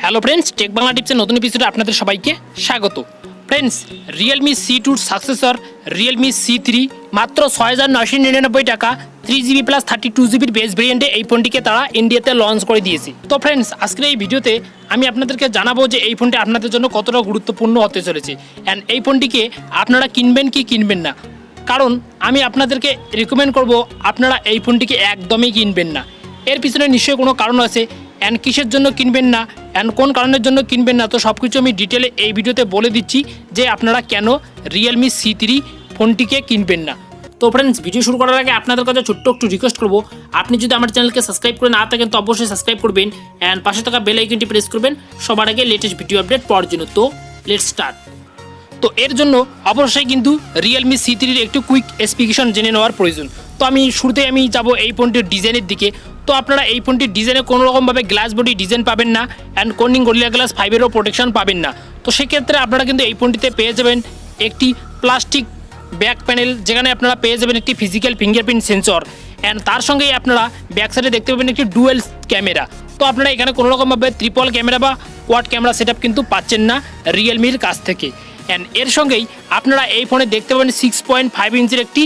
Hello friends, take Bangla টিপসের নতুন এপিসোডে আপনাদের সবাইকে স্বাগত। Friends, Realme C2 successor Realme C3 মাত্র ৬,৯৯৯ টাকা 3GB প্লাস 32GB বেস ভেরিয়েন্টে এই ফোনটিকে তারা ইন্ডিয়াতে লঞ্চ করে দিয়েছে। তো ফ্রেন্ডস, আজকের এই ভিডিওতে আমি আপনাদেরকে জানাবো যে এই ফোনটি আপনাদের জন্য কতটা গুরুত্বপূর্ণ হতে চলেছে অ্যান্ড এই ফোনটিকে আপনারা কিনবেন কি কিনবেন না। কারণ আমি আপনাদেরকে রিকমেন্ড করব আপনারা এই ফোনটিকে একদমই কিনবেন না। এর পিছনে নিশ্চয়ই কোনো কারণ আছে অ্যান্ড কিসের জন্য কিনবেন না অ্যান্ড কোন কারণের জন্য কিনবেন না, তো সব কিছু আমি ডিটেলে এই ভিডিওতে বলে দিচ্ছি যে আপনারা কেন Realme C3 ফোনটিকে কিনবেন না। তো ফ্রেন্ডস, ভিডিও শুরু করার আগে আপনাদের কাছে ছোট্ট একটু রিকোয়েস্ট করবো, আপনি যদি আমার চ্যানেলকে সাবস্ক্রাইব করে না থাকেন তো অবশ্যই সাবস্ক্রাইব করবেন অ্যান্ড পাশে থাকা বেল আইকনটি প্রেস করবেন সবার আগে লেটেস্ট ভিডিও আপডেট পাওয়ার জন্য। তো লেটস স্টার্ট। তো এর জন্য অবশ্যই কিন্তু Realme C3-র একটু কুইক স্পেসিফিকেশন জেনে নেওয়ার প্রয়োজন। তো আমি শুরুতে যাব এই ফোনটির ডিজাইনের দিকে। তো আপনারা এই ফোনটির ডিজাইনে কোনো রকমভাবে গ্লাস বডি ডিজাইন পাবেন না অ্যান্ড কর্নিং গরিলা গ্লাস 5-এরও প্রোটেকশন পাবেন না। তো সেক্ষেত্রে আপনারা কিন্তু এই ফোনটিতে পেয়ে যাবেন একটি প্লাস্টিক ব্যাক প্যানেল, যেখানে আপনারা পেয়ে যাবেন একটি ফিজিক্যাল ফিঙ্গারপ্রিন্ট সেন্সর অ্যান্ড তার সঙ্গেই আপনারা ব্যাক সাইডে দেখতে পাবেন একটি ডুয়েল ক্যামেরা। তো আপনারা এখানে কোনো রকমভাবে ট্রিপল ক্যামেরা বা কোয়াড ক্যামেরা সেটআপ কিন্তু পাচ্ছেন না রিয়েলমির কাছ থেকে। অ্যান্ড এর সঙ্গেই আপনারা এই ফোনে দেখতে পাবেন 6.5 ইঞ্চির একটি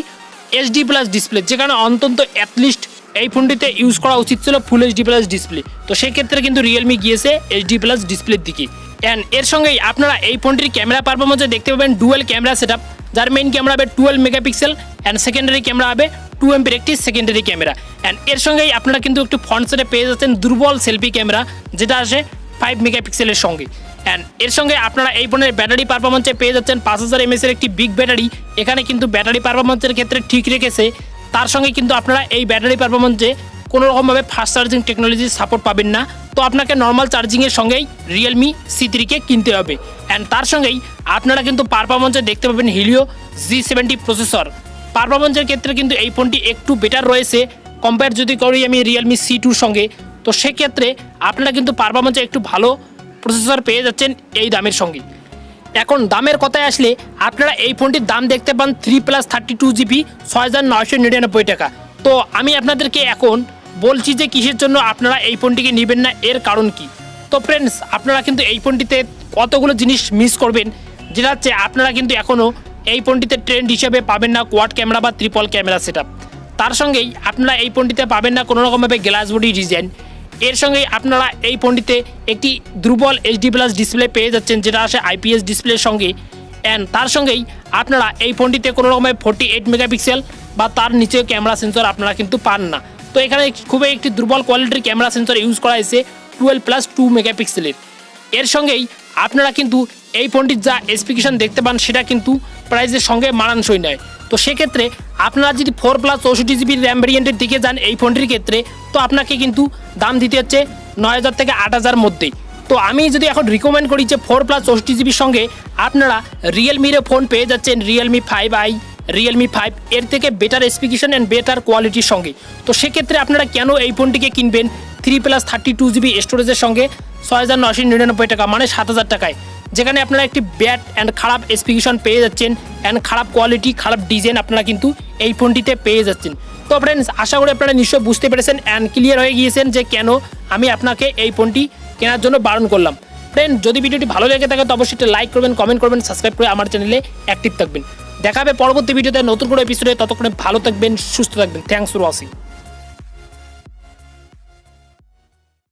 HD+ ডিসপ্লে, যেখানে অন্তত অ্যাটলিস্ট এই ফোনটিতে ইউজ করা উচিত ছিল ফুল HD+ ডিসপ্লে। তো সেক্ষেত্রে কিন্তু রিয়েলমি গিয়েছে HD+ ডিসপ্লের দিকে। অ্যান্ড এর সঙ্গেই আপনারা এই ফোনটির ক্যামেরা পারফরমেন্সে দেখতে পাবেন ডুয়েল ক্যামেরা সেটআপ, যার মেইন ক্যামেরা হবে 12 মেগাপিক্সেল অ্যান্ড সেকেন্ডারি ক্যামেরা হবে 2 এমপির একটি সেকেন্ডারি ক্যামেরা। অ্যান্ড এর সঙ্গেই আপনারা কিন্তু একটু ফ্রন্ট সাইডে পেয়ে যাচ্ছেন দুর্বল সেলফি ক্যামেরা, যেটা আসে 5 মেগাপিক্সেলের সঙ্গে। অ্যান্ড এর সঙ্গে আপনারা এই ফোনের ব্যাটারি পারফরমেন্সে পেয়ে যাচ্ছেন 5000 mAh একটি বিগ ব্যাটারি। এখানে কিন্তু ব্যাটারি পারফরমেন্সের ক্ষেত্রে ঠিক রেখেছে। তার সঙ্গে কিন্তু আপনারা এই ব্যাটারি পারফরমেন্সে কোনো রকমভাবে ফাস্ট চার্জিং টেকনোলজির সাপোর্ট পাবেন না। তো আপনাকে নর্মাল চার্জিংয়ের সঙ্গেই Realme C3-কে কিনতে হবে। অ্যান্ড তার সঙ্গেই আপনারা কিন্তু পারফরমেন্সে দেখতে পাবেন Helio G70 প্রসেসর। পারফরমেন্সের ক্ষেত্রে কিন্তু এই ফোনটি একটু বেটার রয়েছে কম্পেয়ার যদি করি আমি Realme C2-র সঙ্গে। তো সেক্ষেত্রে আপনারা কিন্তু পারফরমেন্সে একটু ভালো প্রসেসর পেয়ে যাচ্ছেন এই দামের সঙ্গে। এখন দামের কথায় আসলে আপনারা এই ফোনটির দাম দেখতে পান 3+32GB 6,999 টাকা। তো আমি আপনাদেরকে এখন বলছি যে কিসের জন্য আপনারা এই ফোনটিকে নেবেন না, এর কারণ কি। তো ফ্রেন্ডস, আপনারা কিন্তু এই ফোনটিতে কতগুলো জিনিস মিস করবেন, যেটা হচ্ছে আপনারা কিন্তু এখনও এই ফোনটিতে ট্রেন্ড হিসেবে পাবেন না কোয়াড ক্যামেরা বা ট্রিপল ক্যামেরা সেটআপ। তার সঙ্গেই আপনারা এই ফোনটিতে পাবেন না কোনো রকমভাবে গ্লাস বডি ডিজাইন। এর সঙ্গেই আপনারা এই ফোনটিতে একটি দুর্বল HD+ ডিসপ্লে পেয়ে যাচ্ছেন, যেটা আসে IPS ডিসপ্লের সঙ্গে। অ্যান্ড তার সঙ্গেই আপনারা এই ফোনটিতে কোনো রকমের 48 মেগাপিক্সেল বা তার নিচে ক্যামেরা সেন্সর আপনারা কিন্তু পান না। তো এখানে খুবই একটি দুর্বল কোয়ালিটির ক্যামেরা সেন্সর ইউজ করা হয়েছে 12+2 মেগাপিক্সেলের। এর সঙ্গেই আপনারা কিন্তু এই ফোনটির যা স্পেসিফিকেশন দেখতে পান সেটা কিন্তু প্রাইসের সঙ্গে মানানসই নয়। তো সেক্ষেত্রে আপনারা যদি 4+64GB র্যাম ভেরিয়েন্টের দিকে যান এই ফোনটির ক্ষেত্রে, তো আপনাকে কিন্তু দাম দিতে হচ্ছে 9,000 থেকে 8,000 মধ্যেই। তো আমি যদি এখন রিকমেন্ড করি যে 4+64GBর সঙ্গে আপনারা রিয়েলমির ফোন পেয়ে যাচ্ছেন Realme 5i, Realme 5 এর থেকে বেটার স্পেসিফিকেশন অ্যান্ড বেটার কোয়ালিটির সঙ্গে। তো সেক্ষেত্রে আপনারা কেন এই ফোনটিকে কিনবেন 3+32GB স্টোরেজের সঙ্গে 6,999 টাকা, মানে 7,000 টাকায়, যেখানে আপনারা একটি ব্যাড অ্যান্ড খারাপ স্পেসিফিকেশন পেয়ে যাচ্ছেন অ্যান্ড খারাপ কোয়ালিটি খারাপ ডিজাইন আপনারা কিন্তু এই ফোনটিতে পেয়ে যাচ্ছেন। তো ফ্রেন্ডস, আশা করি আপনারা নিশ্চয়ই বুঝতে পেরেছেন অ্যান্ড ক্লিয়ার হয়ে গিয়েছেন যে কেন আমি আপনাকে এই ফোনটি কেনার জন্য বারণ করলাম। ফ্রেন্ড, যদি ভিডিওটি ভালো লেগে থাকে তো অবশ্যই লাইক করবেন, কমেন্ট করবেন, সাবস্ক্রাইব করে আমার চ্যানেলে অ্যাক্টিভ থাকবেন। দেখা হবে পরবর্তী ভিডিওতে নতুন কোনো এপিসোডে। ততক্ষণে ভালো থাকবেন, সুস্থ থাকবেন। Thanks for watching.